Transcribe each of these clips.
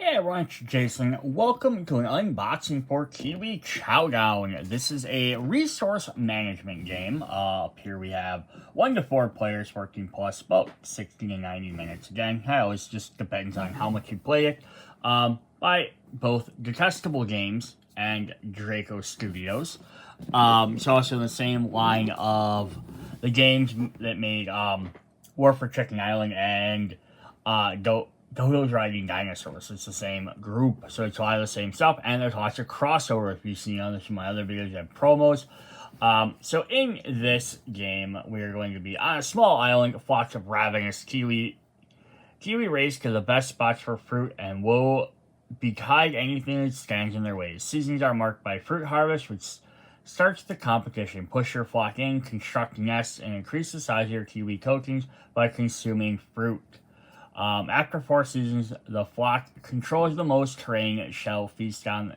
Hey everyone, it's Jason. Welcome to an unboxing for Kiwi Chow Down. This is a resource management game. Up here we have 1 to 4 players working plus about 60 to 90 minutes. Again, it always just depends on how much you play it. By both Detestable Games and Draco Studios. It's also in the same line of the games that made War for Chicken Island and Dodo's Riding Dinosaurs. It's the same group, so it's a lot of the same stuff, and there's lots of crossover. If you've seen on my other videos and promos. So in this game, we are going to be on a small island, flocks of ravenous kiwi race to the best spots for fruit, and will betide anything that stands in their way. Seasons are marked by fruit harvest, which starts the competition. Push your flock in, construct nests, and increase the size of your kiwi coatings by consuming fruit. After 4 seasons, the flock controls the most terrain and shall feast on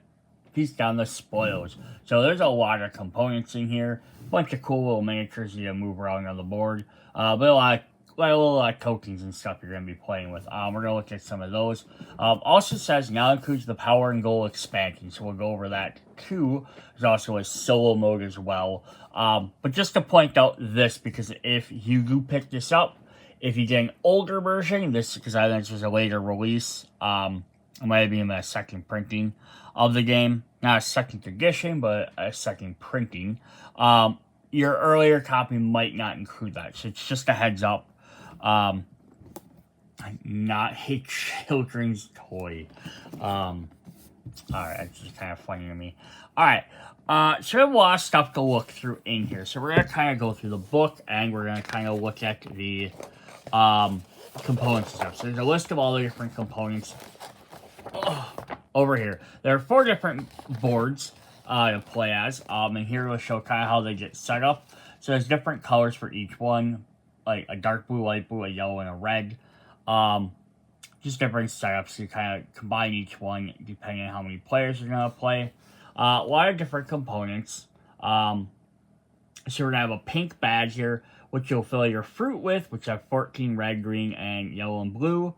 the spoils. So there's a lot of components in here. A bunch of cool little miniatures you can move around on the board. But a lot of tokens and stuff you're going to be playing with. We're going to look at some of those. Also says now includes the power and goal expansion. So we'll go over that too. There's also a solo mode as well. But just to point out this, because if you do pick this up, if you get an older version, because I think this was a later release, it might be in a second printing of the game. Not a second edition, but a second printing. Your earlier copy might not include that. So it's just a heads up. Not a children's toy. Alright, that's just kind of funny to me. Alright, so we have a lot of stuff to look through in here. So we're going to kind of go through the book, and we're going to kind of look at the components and stuff. So there's a list of all the different components over here. There are 4 different boards to play as, and here we'll show kind of how they get set up. So there's different colors for each one, like a dark blue, light blue, a yellow, and a red. Just different setups. You kind of combine each one depending on how many players you're going to play. A lot of different components. So we're going to have a pink badge here, which you'll fill your fruit with, which have 14 red, green, and yellow and blue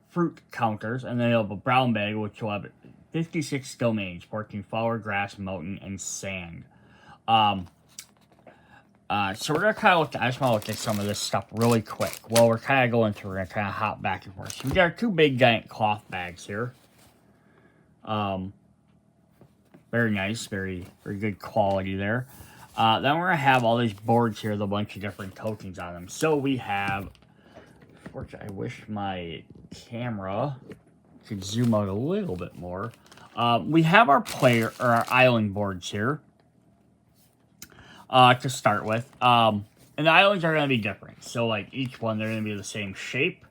fruit counters. And then you'll have a brown bag, which will have 56 domains, 14 flower, grass, mountain, and sand. So we're going to kind of look at, I just want to look at some of this stuff really quick. While we're kind of going through, we're going to kind of hop back and forth. So we got our 2 big giant cloth bags here. Very nice, very good quality there. Then we're going to have all these boards here with a bunch of different tokens on them. So we have, unfortunately, I wish my camera could zoom out a little bit more. We have our our island boards here to start with. And the islands are going to be different. So like each one, they're going to be the same shape.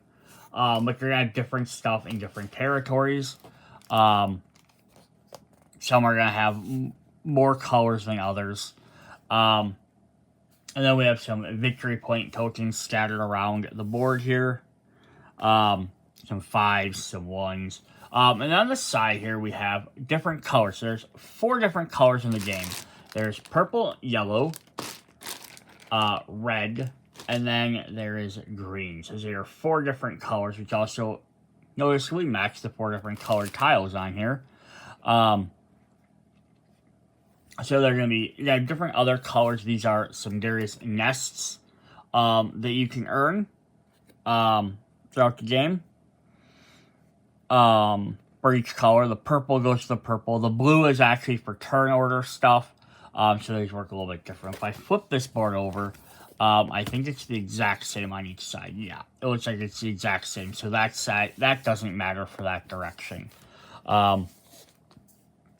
But they're going to have different stuff in different territories. Some are going to have more colors than others. And then we have some victory point tokens scattered around the board here. Some 5s, some 1s. And on the side here, we have different colors. So there's 4 different colors in the game. There's purple, yellow, red, and then there is green. So there are 4 different colors, which also noticeably match the 4 different colored tiles on here. So they're going to be different other colors. These are some various nests that you can earn throughout the game. For each color, the purple goes to the purple. The blue is actually for turn order stuff. So these work a little bit different. If I flip this board over, I think it's the exact same on each side. Yeah, it looks like it's the exact same. So that side, that doesn't matter for that direction.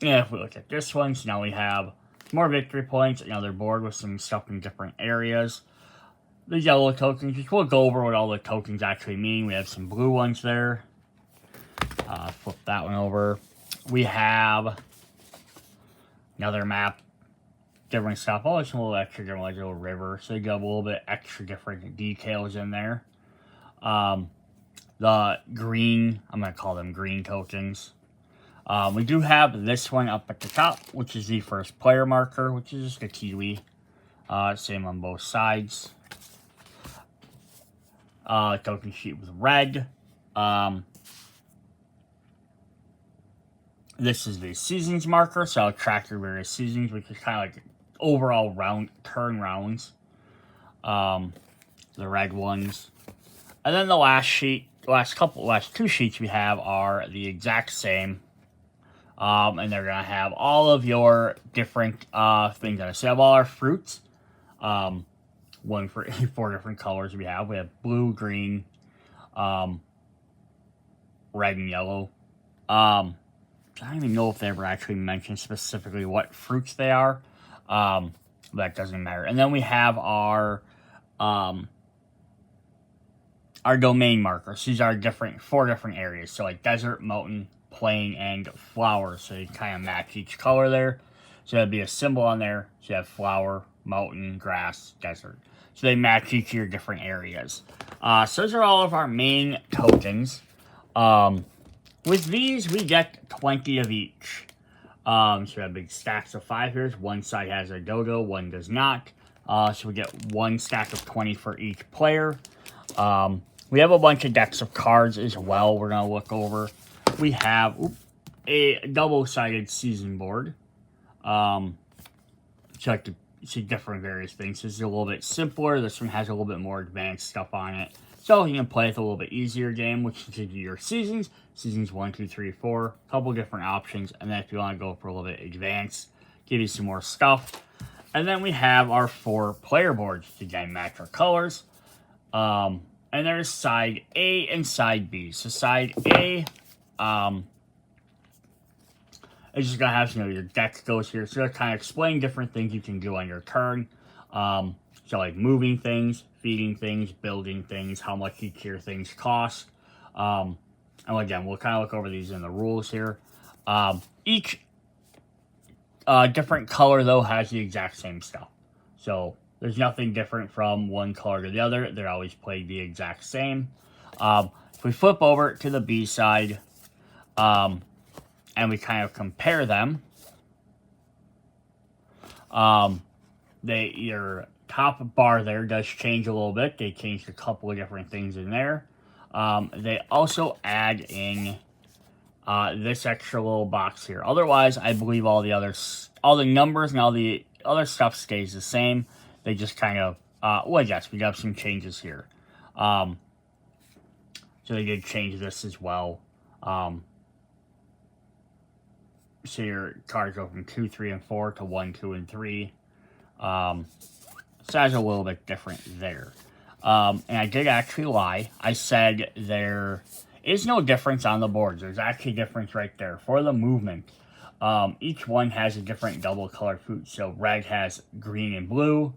Yeah, if we look at this one, so now we have more victory points, another board with some stuff in different areas. The yellow tokens, which we'll go over what all the tokens actually mean. We have some blue ones there. Flip that one over. We have another map, different stuff. Oh, it's a little extra different, like a little river. So you got a little bit extra different details in there. The green, I'm going to call them green tokens. We do have this one up at the top, which is the first player marker, which is just a kiwi. Same on both sides. Token sheet with red. This is the seasons marker, so I'll track your various seasons, which is kind of like overall turn rounds. The red ones. And then the last two sheets we have are the exact same. And they're going to have all of your different things on it. So we have all our fruits. One for 4 different colors we have. We have blue, green, red, and yellow. I don't even know if they ever actually mentioned specifically what fruits they are. That doesn't matter. And then we have our domain markers. These are 4 different areas. So like desert, mountain, plain, and flower. So you kind of match each color there. So there'd be a symbol on there. So you have flower, mountain, grass, desert. So they match each of your different areas. So those are all of our main tokens. With these, we get 20 of each. So we have big stacks of 5 here. One side has a dodo, one does not. So we get 1 stack of 20 for each player. We have a bunch of decks of cards as well we're going to look over. We have a double-sided season board. So I can see different various things. This is a little bit simpler. This one has a little bit more advanced stuff on it. So you can play with a little bit easier game, which gives you your seasons. Seasons 1, 2, 3, 4. A couple different options. And then if you want to go for a little bit advanced, give you some more stuff. And then we have our 4 player boards to again match our colors. And there's side A and side B. So side A, it's just going to have, your deck goes here. So it'll kind of explain different things you can do on your turn. So like moving things, feeding things, building things, how much each of your things cost. And again, we'll kind of look over these in the rules here. Each different color, though, has the exact same stuff. So there's nothing different from one color to the other. They're always played the exact same. If we flip over to the B side, and we kind of compare them, your top bar there does change a little bit. They changed a couple of different things in there. They also add in this extra little box here. Otherwise, I believe all the numbers and all the other stuff stays the same. They just kind of, yes, we got some changes here. So they did change this as well. So your cards go from 2, 3, and 4 to 1, 2, and 3. So that's a little bit different there. And I did actually lie. I said there is no difference on the boards. There's actually a difference right there. For the movement, each one has a different double colored fruit. So red has green and blue.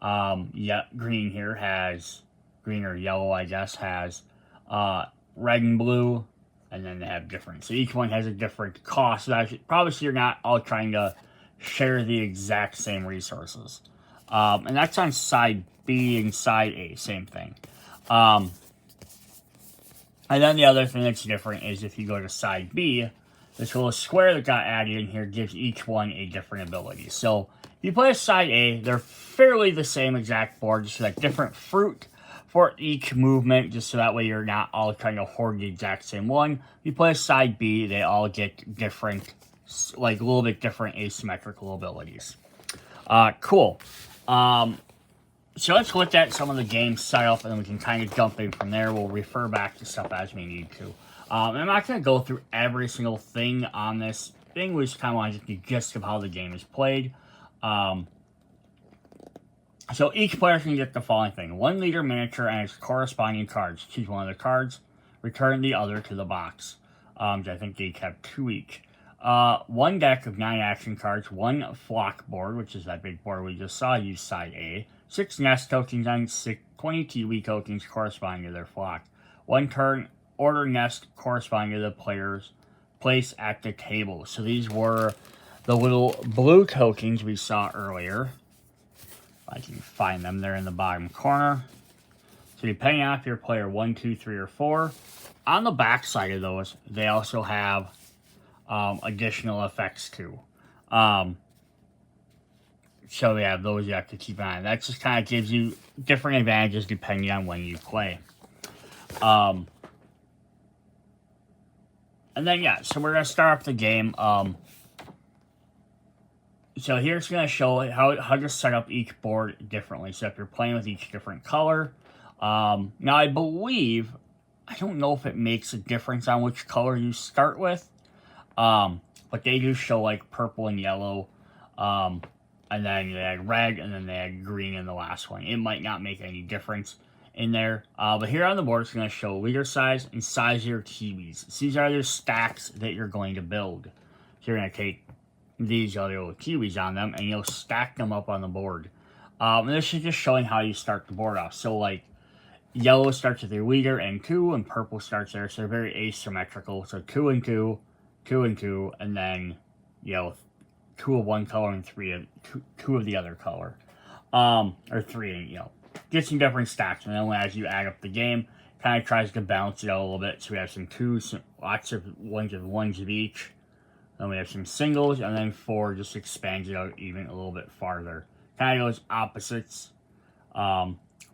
Green here has, green or yellow, I guess, has red and blue. And then they have different. So each one has a different cost. So probably so you're not all trying to share the exact same resources. And that's on side B and side A, same thing. And then the other thing that's different is if you go to side B, this little square that got added in here gives each one a different ability. So if you play a side A, they're fairly the same exact board, just like different fruit for each movement, just so that way you're not all trying to hoard the exact same one. If you play a side B, they all get different, like a little bit different asymmetrical abilities. Cool. So let's look at some of the game setup, and then we can kind of jump in from there. We'll refer back to stuff as we need to. I'm not going to go through every single thing on this thing. We just kind of want to get the gist of how the game is played. So each player can get the following thing: 1 leader miniature and its corresponding cards. Choose one of the cards, return the other to the box. I think they each have 2 each. 1 deck of 9 action cards, 1 flock board, which is that big board we just saw, use side A. 6 nest tokens and 20 Kiwi tokens corresponding to their flock. 1 turn order nest corresponding to the player's place at the table. So these were the little blue tokens we saw earlier. I can find them. They're in the bottom corner. So depending on if you're player 1, 2, 3, or 4, on the back side of those, they also have additional effects too. So we have those you have to keep an eye on. That just kind of gives you different advantages depending on when you play. And And then, yeah, so we're going to start off the game. So here's going to show how to set up each board differently. So if you're playing with each different color. Now, I believe, I don't know if it makes a difference on which color you start with. But they do show, like, purple and yellow. And then they had red, and then they had green in the last one. It might not make any difference in there. But here on the board, it's going to show leader size and size of your kiwis. So these are your stacks that you're going to build. So you're going to take these other little kiwis on them, and you'll stack them up on the board. And this is just showing how you start the board off. So, like, yellow starts with your leader and 2, and purple starts there. So they're very asymmetrical. So 2 and 2, 2 and 2, and then, you know, 2 of one color and 2 of the other color. Or 3, and, you know, get some different stacks. And then as you add up the game, kind of tries to balance it out a little bit. So we have some 2s, lots of ones of each. Then we have some singles, and then 4 just expands it out even a little bit farther. Kind of goes opposites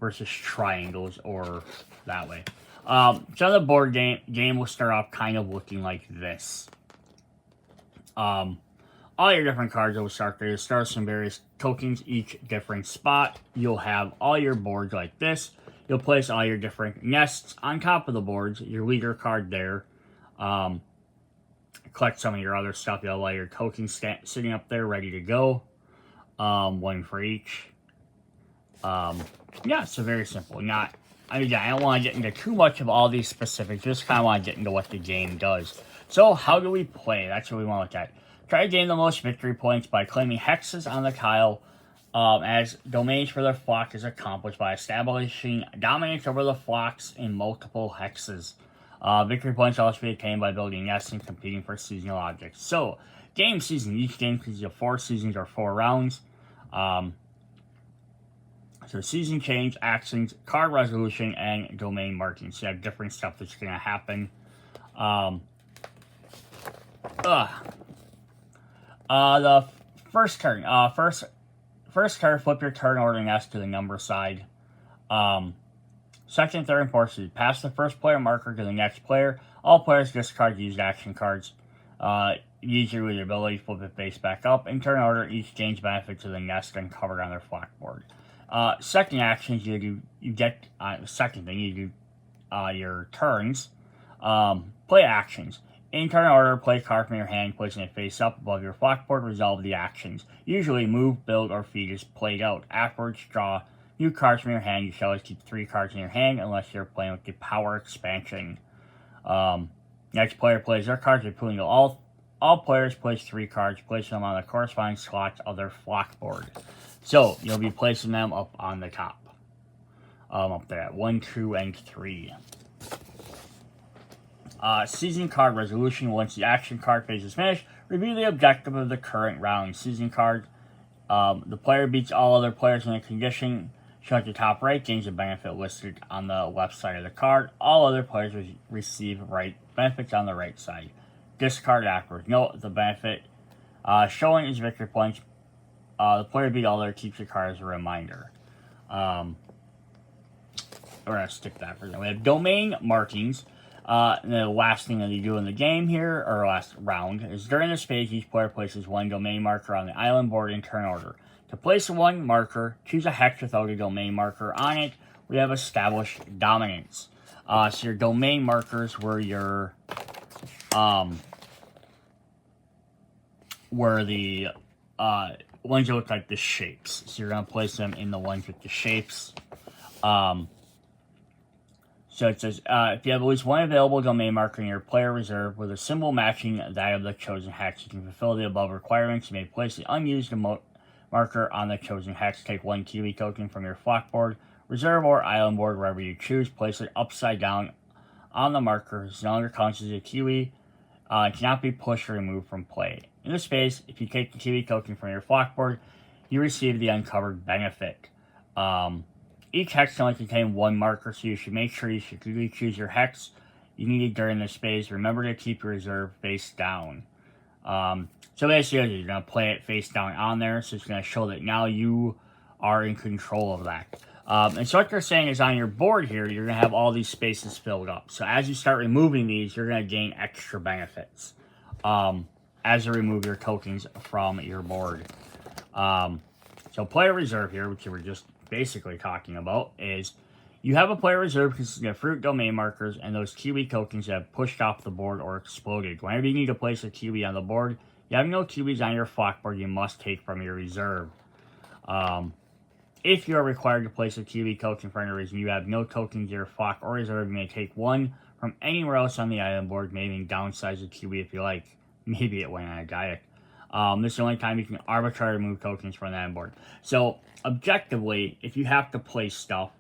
versus triangles, or that way. So the board game will start off kind of looking like this. All your different cards will start there. You'll start with some various tokens, each different spot. You'll have all your boards like this. You'll place all your different nests on top of the boards. Your leader card there. Collect some of your other stuff. You'll have all your tokens sitting up there ready to go. 1 for each. Yeah, so very simple. I don't want to get into too much of all these specifics. Just kind of want to get into what the game does. So, how do we play? That's what we want to look at. Try to gain the most victory points by claiming hexes on the tile as domains for their flock is accomplished by establishing dominance over the flocks in multiple hexes. Victory points also be attained by building nests and competing for seasonal objects. So, game season. Each game consists of 4 seasons or 4 rounds. So season change, actions, card resolution, and domain marking. So you have different stuff that's going to happen. The first turn. First card, flip your turn order nest to the number side. Second, third, and fourth season. Pass the first player marker to the next player. All players discard used action cards. Use your leader ability, flip it face back up. In turn order, each gains benefit to the nest and covered on their flock board. Second actions, you get, second thing, you do your turns. Play actions. In turn order, play a card from your hand, placing it face up above your flock board, resolve the actions. Usually, move, build, or feed is played out. Afterwards, draw new cards from your hand. You shall always keep 3 cards in your hand unless you're playing with the power expansion. Next player plays their cards, including all players place 3 cards, place them on the corresponding slots of their flock board. So, you'll be placing them up on the top. Up there at 1, 2, and 3. Season card resolution. Once the action card phase is finished, review the objective of the current round. Season card. The player beats all other players in a condition shown at the top right, gains a benefit listed on the left side of the card. All other players receive benefits on the right side. Discard afterwards. Note the benefit showing is victory points. The player beat all other keeps the card as a reminder. We're going to skip that for now. We have domain markings. And the last thing that you do in the game here, or last round, is during this phase, each player places 1 domain marker on the island board in turn order. To place 1 marker, choose a hex without a domain marker on it. We have established dominance. So your domain markers were your, ones that look like the shapes. So you're going to place them in the ones with the shapes. So it says, if you have at least 1 available domain marker in your player reserve with a symbol matching that of the chosen hex, you can fulfill the above requirements. You may place the unused marker on the chosen hex. Take 1 Kiwi token from your flock board, reserve, or island board, wherever you choose. Place it upside down on the marker. It no longer counts as a Kiwi. It cannot be pushed or removed from play. In this phase, if you take the Kiwi token from your flock board, you receive the uncovered benefit. Each hex can only contain 1 marker, so you should make sure you should clearly choose your hex you need during this phase. Remember to keep your reserve face down. So basically, you're going to play it face down on there, so it's going to show that now you are in control of that. And so what they're saying is on your board here, you're going to have all these spaces filled up. So as you start removing these, you're going to gain extra benefits as you remove your tokens from your board. So player reserve here, which we were just basically talking about, is you have a player reserve consisting of fruit domain markers and those Kiwi tokens that have pushed off the board or exploded. Whenever you need to place a Kiwi on the board, you have no Kiwis on your flock board, you must take from your reserve. If you are required to place a Kiwi token for any reason, you have no tokens in your flock or reserve, you may take one from anywhere else on the island board, maybe downsize the Kiwi if you like. Maybe it went on a diet. This is the only time you can arbitrarily remove tokens from that board. So, objectively, if you have to place stuff,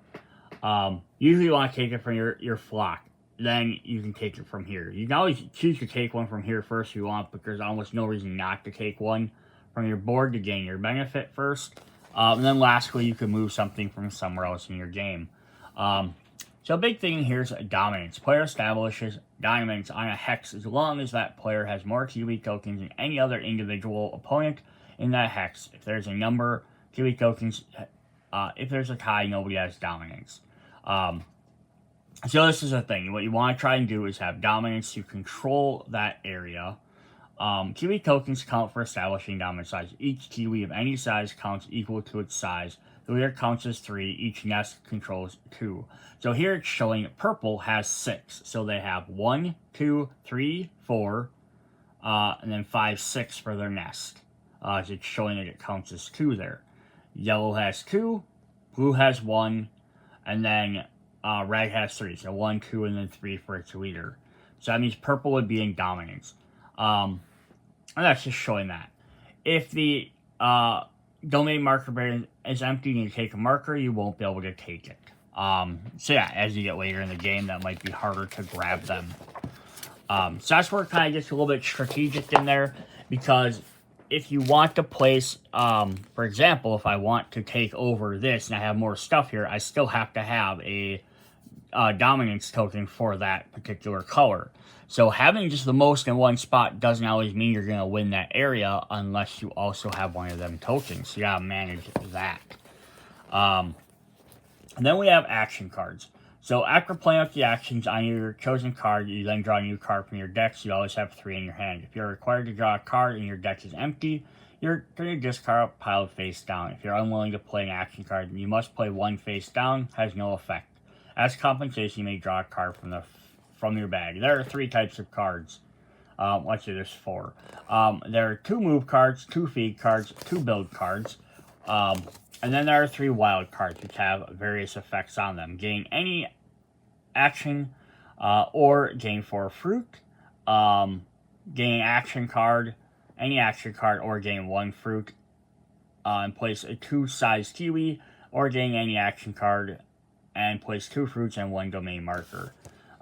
usually you want to take it from your flock. Then you can take it from here. You can always choose to take one from here first if you want, but there's almost no reason not to take one from your board to gain your benefit first. And then lastly, you can move something from somewhere else in your game. So a big thing here is dominance. Player establishes dominance on a hex as long as that player has more Kiwi tokens than any other individual opponent in that hex. If there's a number of Kiwi tokens, if there's a tie, nobody has dominance. So this is the thing. What you want to try and do is have dominance to control that area. Kiwi tokens count for establishing dominant size. Each Kiwi of any size counts equal to its size. The leader counts as 3. Each nest controls 2. So here it's showing purple has 6. So they have 1, 2, 3, 4, and then 5, 6 for their nest. So it's showing that it counts as 2 there. Yellow has 2, blue has 1, and then red has 3. So 1, 2, and then 3 for its leader. So that means purple would be in dominance. And that's just showing that. If the domain marker barrier is empty and you take a marker, you won't be able to take it. So yeah, as you get later in the game, that might be harder to grab them. So that's where it kind of gets a little bit strategic in there, because if you want to place, for example, if I want to take over this and I have more stuff here, I still have to have a dominance token for that particular color. So having just the most in one spot doesn't always mean you're going to win that area unless you also have one of them tokens. So you got to manage that. And then we have action cards. So after playing out the actions on your chosen card, you then draw a new card from your deck, so you always have 3 in your hand. If you're required to draw a card and your deck is empty, you're going to discard a pile face down. If you're unwilling to play an action card, you must play one face down, has no effect. As compensation, you may draw a card from your bag. There are 3 types of cards. Actually, there's 4. There are 2 move cards, 2 feed cards, 2 build cards, and then there are 3 wild cards, which have various effects on them. Gain any action, or gain 4 fruit. Gain action card, any action card, or gain 1 fruit. And place a 2-size Kiwi, or gain any action card, and place 2 fruits and 1 domain marker.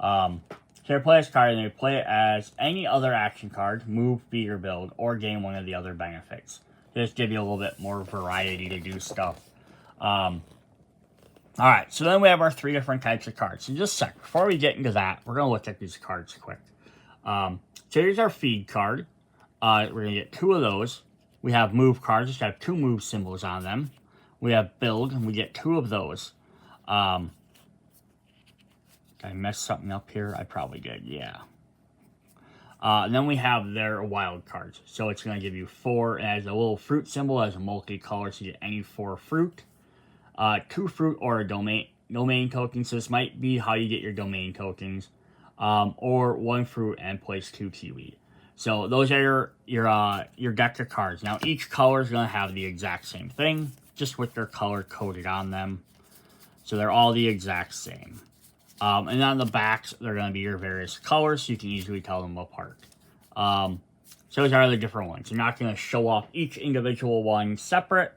So you play this card, and you play it as any other action card, move, feed, or build, or gain one of the other benefits. Just give you a little bit more variety to do stuff. Alright, so then we have our 3 different types of cards. So just a sec, before we get into that, we're going to look at these cards quick. So here's our feed card. We're going to get 2 of those. We have move cards, which have 2 move symbols on them. We have build, and we get 2 of those. Did I mess something up here? I probably did, yeah. And then we have their wild cards. So it's going to give you 4 as a little fruit symbol, as a multicolor, so you get any 4 fruit. 2 fruit or a domain token. So this might be how you get your domain tokens. Or 1 fruit and place 2 Kiwi. So those are your deck of cards. Now each color is going to have the exact same thing, just with their color coded on them. So they're all the exact same. And on the backs, they're going to be your various colors, so you can easily tell them apart. So those are the different ones. You're not going to show off each individual one separate,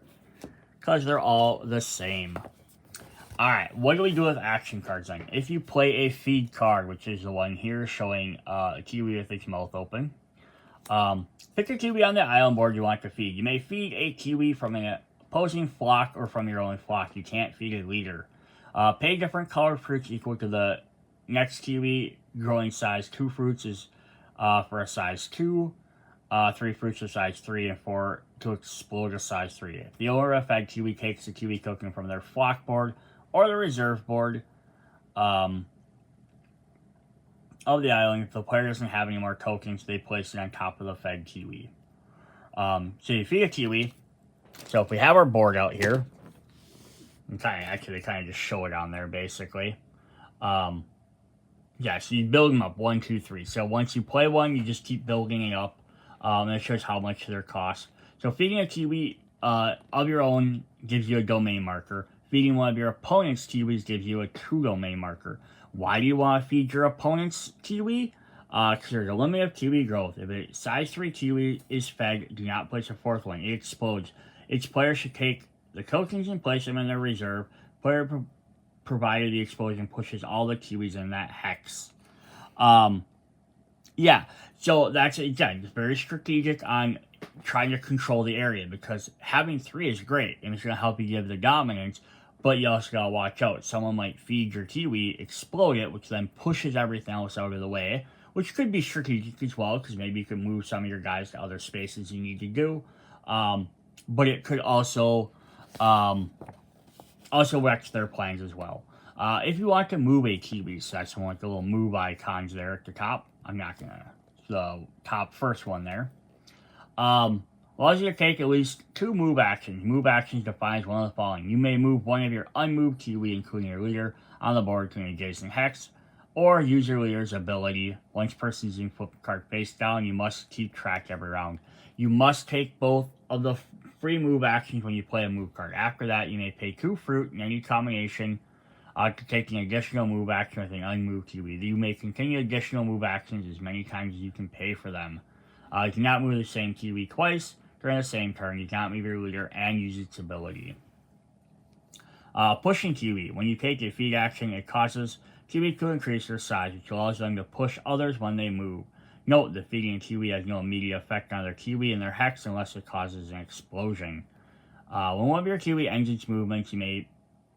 because they're all the same. Alright, what do we do with action cards then? If you play a feed card, which is the one here showing a Kiwi with its mouth open, pick a Kiwi on the island board you want to feed. You may feed a Kiwi from an opposing flock or from your own flock. You can't feed a leader. Pay different colored fruits equal to the next Kiwi growing size. 2 fruits is for a size 2, 3 fruits are size 3, and 4 to explode a size 3. If the owner of that Kiwi takes the Kiwi token from their flock board, or the reserve board of the island. If the player doesn't have any more tokens, they place it on top of the fed Kiwi. So you feed a Kiwi. So if we have our board out here, and kind of just show it on there basically. Yeah, so you build them up 1, 2, 3. So once you play one, you just keep building it up. And it shows how much their cost. So feeding a Kiwi of your own gives you a domain marker. Feeding one of your opponent's Kiwis gives you a 2 domain marker. Why do you want to feed your opponent's Kiwi? Because there's a limit of Kiwi growth. If a size 3 Kiwi is fed, do not place a 4th one. It explodes. Each player should take the tokens and place them in their reserve. Player provided the explosion pushes all the Kiwis in that hex. Yeah, so that's, again, very strategic on trying to control the area, because having 3 is great, and it's going to help you give the dominance, but you also got to watch out. Someone might feed your Kiwi, explode it, which then pushes everything else out of the way, which could be strategic as well, because maybe you can move some of your guys to other spaces you need to do, but it could also wrecks their plans as well. If you want to move a Kiwi, so that's one like the little move icons there at the top. I'm not gonna, the top first one there. Allows you to take at least 2 move actions. Move actions defines one of the following. You may move one of your unmoved Kiwi, including your leader, on the board to an adjacent hex, or use your leader's ability. Once person using flip the card face down, you must keep track every round. You must take both of the free move actions when you play a move card. After that, you may pay 2 fruit in any combination to take an additional move action with an unmoved Kiwi. You may continue additional move actions as many times as you can pay for them. You cannot move the same Kiwi twice during the same turn. You cannot move your leader and use its ability. Pushing Kiwi. When you take a feed action, it causes Kiwi to increase their size, which allows them to push others when they move. Note that feeding a Kiwi has no immediate effect on their Kiwi and their hex unless it causes an explosion. When one of your Kiwi ends its movements, you may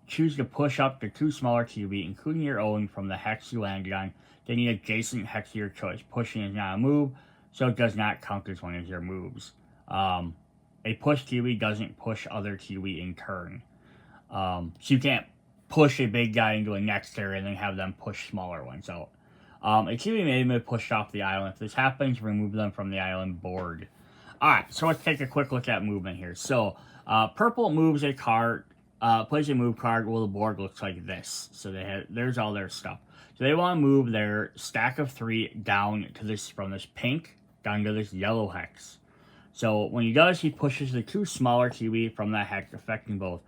choose to push up the 2 smaller Kiwi, including your own, from the hex you landed on to any adjacent hex of your choice. Pushing is not a move, so it does not count as one of your moves. A push Kiwi doesn't push other Kiwi in turn. So you can't push a big guy into a next area and then have them push smaller ones out. A Kiwi may be pushed off the island. If this happens, remove them from the island board. Alright, so let's take a quick look at movement here. So, purple moves a card, plays a move card. Well, the board looks like this. So there's all their stuff. So they want to move their stack of 3 down to this, from this pink down to this yellow hex. So when he does, he pushes the 2 smaller Kiwi from that hex, affecting both.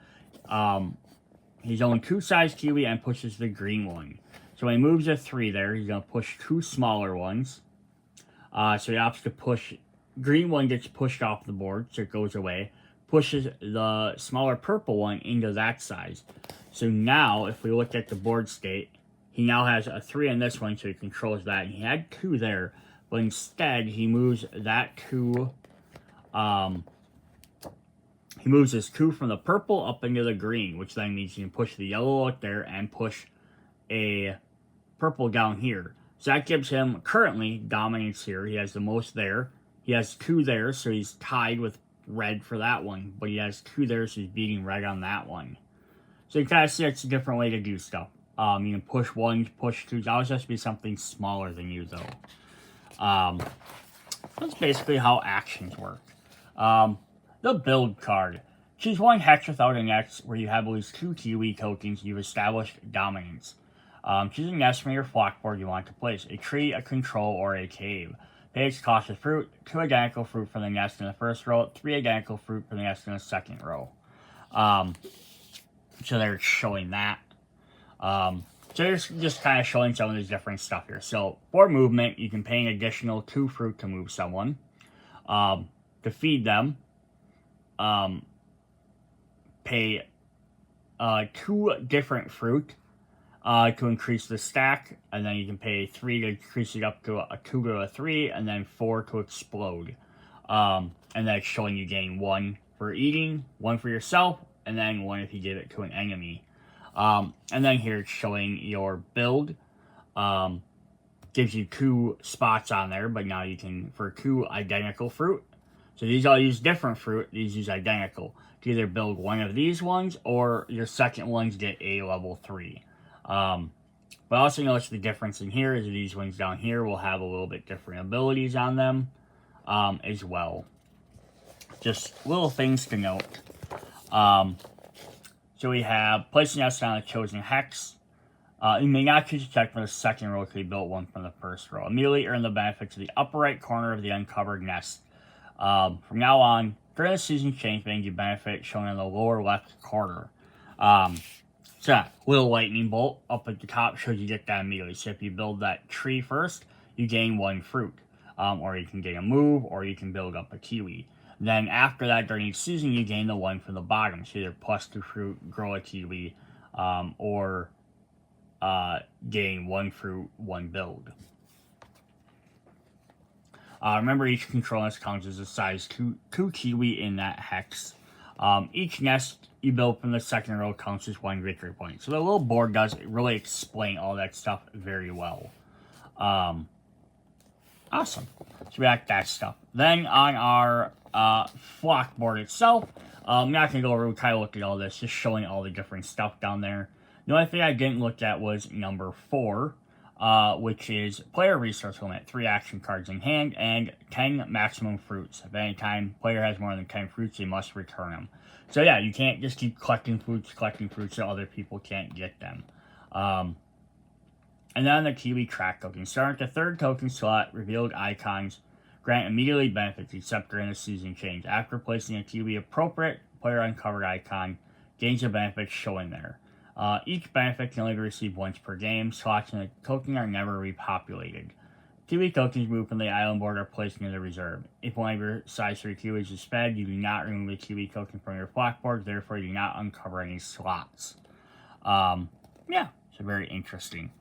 He's only 2 size Kiwi and pushes the green one. So when he moves a 3 there, he's going to push 2 smaller ones. So he opts to push, green one gets pushed off the board, so it goes away. Pushes the smaller purple one into that size. So now, if we look at the board state, he now has a 3 on this one, so he controls that. And he had 2 there, but instead he moves that 2, he moves his 2 from the purple up into the green, which then means he can push the yellow out there and push a purple down here. So that gives him, currently, dominance here. He has the most there. He has 2 there, so he's tied with red for that one. But he has 2 there, so he's beating red on that one. So you kind of see it's a different way to do stuff. You can push 1s, push 2s. Always has to be something smaller than you, though. That's basically how actions work. The build card. Choose 1 hex without an X where you have at least 2 Kiwi tokens. You've established dominance. Choose a nest from your flock board you want to place. A tree, a control, or a cave. Pay its cost of fruit. 2 identical fruit for the nest in the first row. 3 identical fruit for the nest in the second row. So they're showing that. So they're just kind of showing some of this different stuff here. So for movement, you can pay an additional 2 fruit to move someone. To feed them, pay 2 different fruit to increase the stack, and then you can pay 3 to increase it up to a 2 to a 3, and then 4 to explode. And that's showing you gain 1 for eating, 1 for yourself, and then 1 if you give it to an enemy. And then here it's showing your build. Gives you 2 spots on there, but now you can, for 2 identical fruit. So these all use different fruit. These use identical. To either build one of these ones, or your second ones get a level 3. But also notice the difference in here is these ones down here will have a little bit different abilities on them as well. Just little things to note. So we have placing us on a chosen hex. You may not choose to check from the second row if you built one from the first row. Immediately earn the benefit to the upper right corner of the uncovered nest. From now on, during the season change, you benefit shown in the lower left corner. So that little lightning bolt up at the top shows you get that immediately. So if you build that tree first, you gain 1 fruit. Or you can get a move, or you can build up a kiwi. Then after that, during each season, you gain the one from the bottom. So either +2 fruit, grow a kiwi, or gain 1 fruit, 1 build. Remember, each control nest counts as a size 2 kiwi in that hex. Each nest you build from the second row counts as 1 victory point. So the little board does really explain all that stuff very well. Awesome. So we got that stuff. Then on our flock board itself, I'm not going to go over, we kind of looked at all this, just showing all the different stuff down there. The only thing I didn't look at was number 4, which is player resource limit, 3 action cards in hand, and 10 maximum fruits. If any time player has more than 10 fruits, they must return them. So yeah, you can't just keep collecting fruits so other people can't get them. And then the Kiwi track token. Starting at the 3rd token slot, revealed icons grant immediately benefits except during the season change. After placing a Kiwi appropriate player uncovered icon, gains the benefits shown there. Each benefit can only be received once per game. Slots in the token are never repopulated. Kiwi tokens moved from the island board are placed into the reserve. If one of your size 3 Kiwis is fed, you do not remove the Kiwi token from your flock board, therefore you do not uncover any slots. Yeah, so very interesting.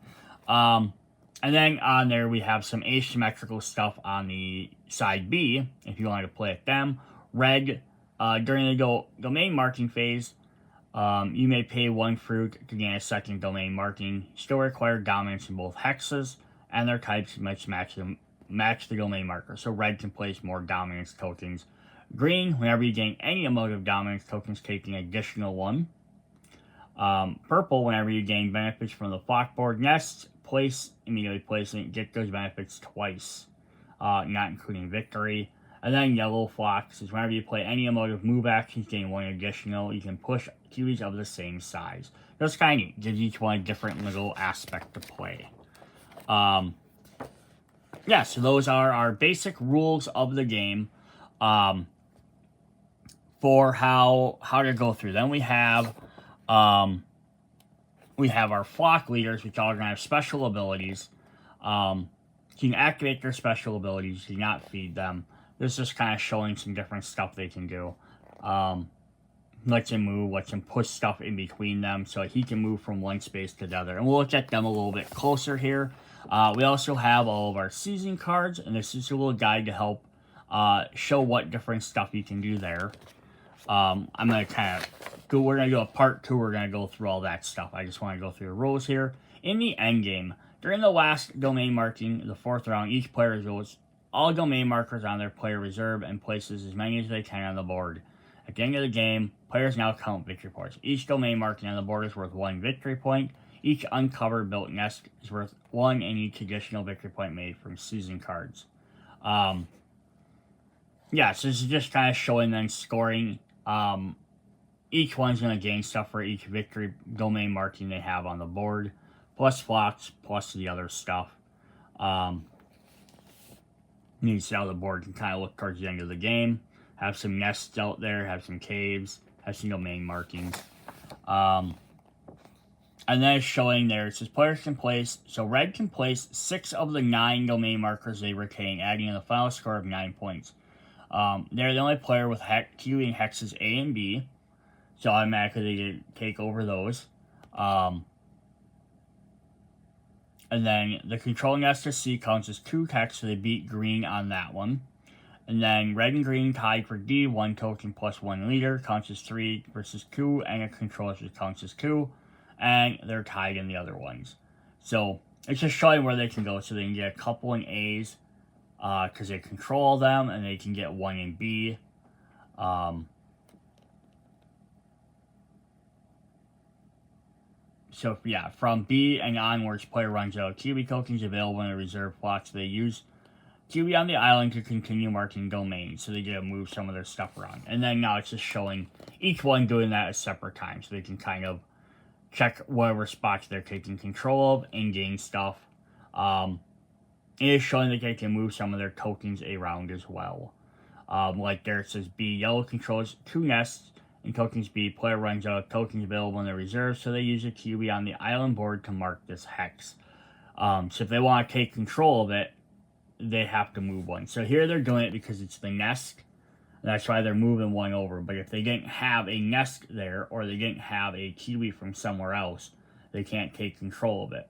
And then on there we have some asymmetrical stuff on the side B, if you wanted to play at them. Red, during the domain marking phase, you may pay 1 fruit to gain a second domain marking. Still require dominance in both hexes, and their types must match the domain marker. So red can place more dominance tokens. Green, whenever you gain any amount of dominance tokens, take an additional 1. Purple, whenever you gain benefits from the flock board nests, immediately placing, get those benefits twice, not including victory. And then yellow flocks is whenever you play any amount of move actions, gain 1 additional. You can push kiwis of the same size. That's kind of neat. Gives each one a different little aspect to play. Yeah, so those are our basic rules of the game for how to go through. Then we have our flock leaders, which are going to have special abilities. You can activate their special abilities. You do not feed them. This is just kind of showing some different stuff they can do. Lets him move, lets him push stuff in between them, so he can move from one space to the other. And we'll look at them a little bit closer here. We also have all of our season cards, and this is a little guide to help show what different stuff you can do there. I'm going to kind of we're going to do a part 2, we're going to go through all that stuff. I just want to go through the rules here. In the end game, during the last domain marking, the 4th round, each player reveals all domain markers on their player reserve and places as many as they can on the board. At the end of the game, players now count victory points. Each domain marking on the board is worth 1 victory point. Each uncovered built nest is worth 1, and each additional victory point made from season cards. Yeah, so this is just kind of showing them scoring. Each one's going to gain stuff for each victory domain marking they have on the board, plus flocks, plus the other stuff. You can see how the board can kind of look towards the end of the game. Have some nests out there, have some caves, have some domain markings. And then it's showing there, it says players can place, so red can place 6 of the 9 domain markers they retain, adding in the final score of 9 points. They're the only player with Kiwi and hexes A and B, so automatically they take over those. And then the control nest to C counts as 2 hex, so they beat green on that one. And then red and green tied for D, 1 token plus 1 leader, counts as 3 versus 2, and a control nest counts as 2, and they're tied in the other ones. So it's just showing where they can go, so they can get a couple in A's, because they control them and they can get 1 and B. So yeah, from B and onwards, player runs out. Kiwi tokens available in the reserve slots. They use Kiwi on the island to continue marking domains, so they get to move some of their stuff around. And then now it's just showing each one doing that at separate times, so they can kind of check whatever spots they're taking control of and gain stuff. It is showing that they can move some of their tokens around as well. Like there it says B, yellow controls 2 nests, and tokens B, player runs out of tokens available in the reserve, so they use a Kiwi on the island board to mark this hex. So if they want to take control of it, they have to move one. So here they're doing it because it's the nest. That's why they're moving one over. But if they didn't have a nest there, or they didn't have a Kiwi from somewhere else, they can't take control of it.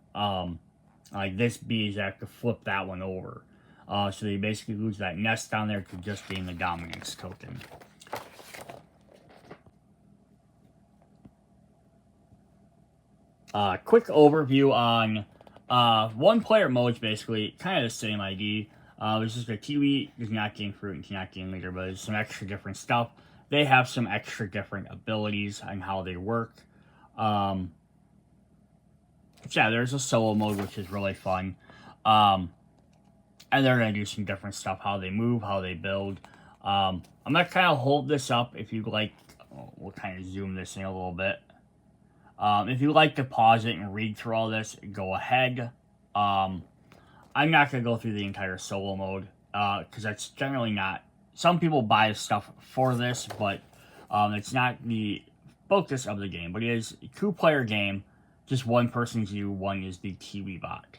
Like this B, they have to flip that one over. So they basically lose that nest down there to just being the dominance token. Quick overview on one player modes, basically kind of the same idea. This is the Kiwi does not gain fruit and cannot gain leader, but there's some extra different stuff. They have some extra different abilities and how they work. Yeah, there's a solo mode, which is really fun. And they're going to do some different stuff, how they move, how they build. I'm going to kind of hold this up if you like. We'll kind of zoom this in a little bit. If you like to pause it and read through all this, go ahead. I'm not going to go through the entire solo mode, because that's generally not... Some people buy stuff for this, but it's not the focus of the game. But it is a 2-player game, just one person's you, one is the Kiwi bot,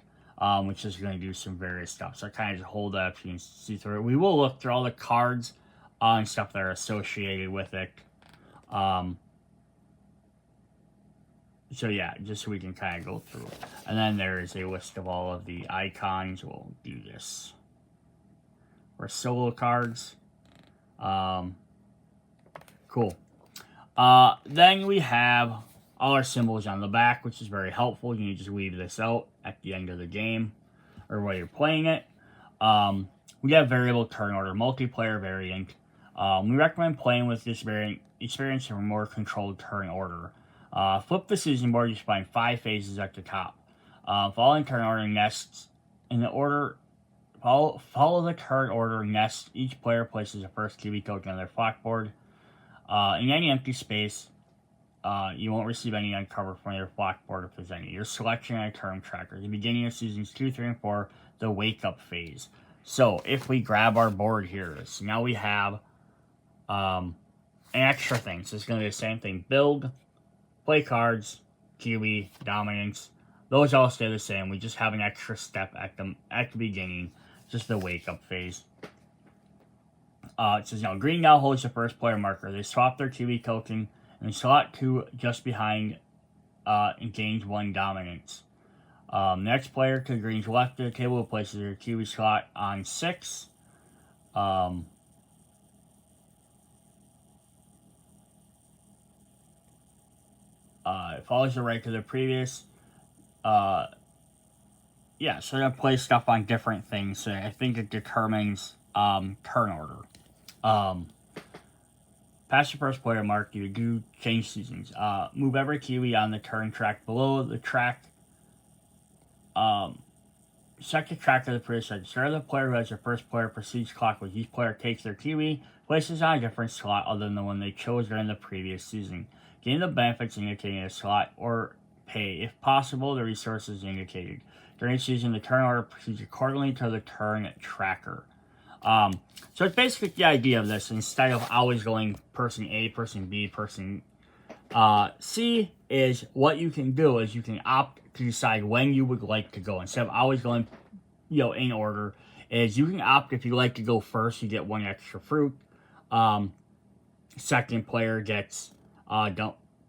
which is going to do some various stuff. So I kind of just hold that up so you can see through it. We will look through all the cards and stuff that are associated with it. So yeah, just so we can kind of go through. And then there is a list of all of the icons. We'll do this. For solo cards. Cool. Then we have all our symbols on the back, which is very helpful. You can just leave this out at the end of the game, or while you're playing it. We have variable turn order, multiplayer variant. We recommend playing with this variant, experience a more controlled turn order. Flip the season board, you find 5 phases at the top. Follow the turn order nests. In the order, follow the turn order nests. Each player places a first Kiwi token on their flak board. In any empty space, you won't receive any uncovered from your flak board if there's any. Your selection and a turn tracker. At the beginning of seasons 2, 3, and 4, the wake up phase. So if we grab our board here, so now we have an extra thing. So it's going to be the same thing. Build, play cards, Kiwi, dominance. Those all stay the same. We just have an extra step at the beginning, just the wake up phase. It says now green now holds the first player marker. They swap their Kiwi token and slot 2 just behind and gains 1 dominance. Next player to green's left of the table places their Kiwi slot on 6. It follows the right to the previous. Yeah, so they're going to play stuff on different things. So I think it determines turn order. Past the first player mark, you do change seasons. Move every Kiwi on the turn track below the track. Set the track to the previous side. Start of the player who has the first player proceeds clockwise. Each player takes their Kiwi, places on a different slot other than the one they chose during the previous season. Gain the benefits indicating a slot or pay, if possible, the resources indicated. During the season, the turn order proceeds accordingly to the turn tracker. So it's basically the idea of this. Instead of always going person A, person B, person C, is what you can do is you can opt to decide when you would like to go. Instead of always going, in order, is you can opt if you like to go first, you get 1 extra fruit. Second player gets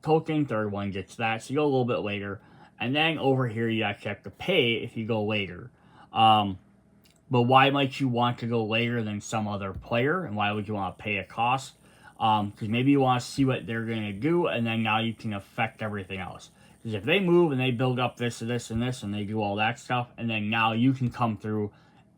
token, third one gets that, so you go a little bit later. And then over here, you actually have to pay if you go later. But why might you want to go later than some other player? And why would you want to pay a cost? Because maybe you want to see what they're going to do, and then now you can affect everything else. Because if they move and they build up this and this and this, and they do all that stuff, and then now you can come through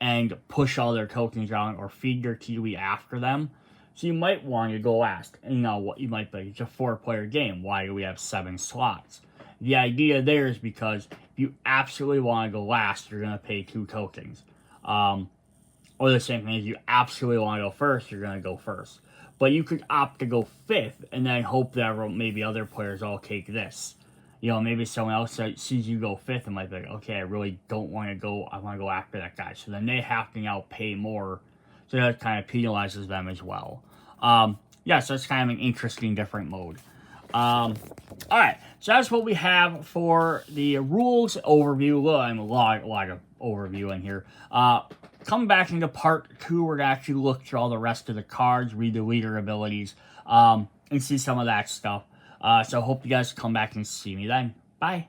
and push all their tokens around or feed your Kiwi after them. So you might want to go last. And you know what, you might be like, it's a 4-player game. Why do we have 7 slots? The idea there is because if you absolutely want to go last, you're going to pay 2 tokens. Or the same thing, if you absolutely want to go first, you're going to go first. But you could opt to go 5th and then hope that maybe other players all take this. You know, maybe someone else sees you go 5th and might be like, okay, I really don't want to go, I want to go after that guy. So then they have to now pay more. So that kind of penalizes them as well. Yeah, so it's kind of an interesting, different mode. Alright, so that's what we have for the rules overview. Well, I'm a lot of overview in here. Come back into part 2, we're going to actually look through all the rest of the cards, read the leader abilities, and see some of that stuff. So hope you guys come back and see me then. Bye.